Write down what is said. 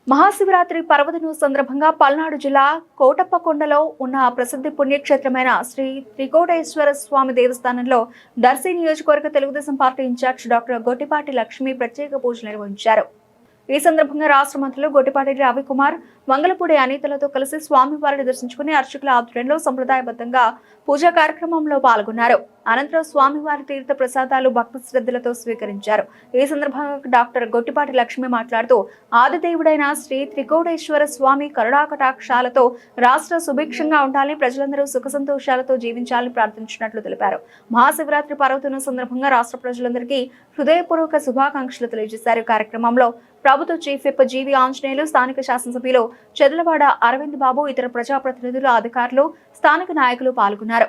మహాశివరాత్రి పర్వదినం సందర్భంగా పల్నాడు జిల్లా కోటప్పకొండలో ఉన్న ప్రసిద్ధ పుణ్యక్షేత్రమైన శ్రీ త్రికోటేశ్వర స్వామి దేవస్థానంలో దర్శి నియోజకవర్గ Telugu Desam party incharge doctor Gottipati Lakshmi ప్రత్యేక పూజలు నిర్వహించారు. ఈ సందర్భంగా రాష్ట్ర మంత్రులు గొట్టిపాటి రవికుమార్, మంగళపూడి అనితలతో కలిసి స్వామివారిని దర్శించుకుని అర్చకుల ఆధ్వర్యంలో సంప్రదాయబద్ధంగా పూజా కార్యక్రమంలో పాల్గొన్నారు. అనంతరం స్వామివారి తీర్థ ప్రసాదాలు భక్తి శ్రద్ధలతో స్వీకరించారు. ఈ సందర్భంగా డాక్టర్ గొట్టిపాటి లక్ష్మి మాట్లాడుతూ ఆదిదేవుడైన శ్రీ త్రికోటేశ్వర స్వామి కరుణాకటాక్షాలతో రాష్ట్ర సుభిక్షంగా ఉండాలని, ప్రజలందరూ సుఖ సంతోషాలతో జీవించాలని ప్రార్థించినట్లు తెలిపారు. మహాశివరాత్రి పర్వదినం సందర్భంగా రాష్ట్ర ప్రజలందరికీ హృదయపూర్వక శుభాకాంక్షలు తెలియజేశారు. కార్యక్రమంలో ప్రభుత్వ చీఫ్ విప్ జీవి ఆంజనేయులు, స్థానిక శాసనసభ్యులు చెదలవాడ అరవింద్ బాబు, ఇతర ప్రజాప్రతినిధులు, అధికారులు, స్థానిక నాయకులు పాల్గొన్నారు.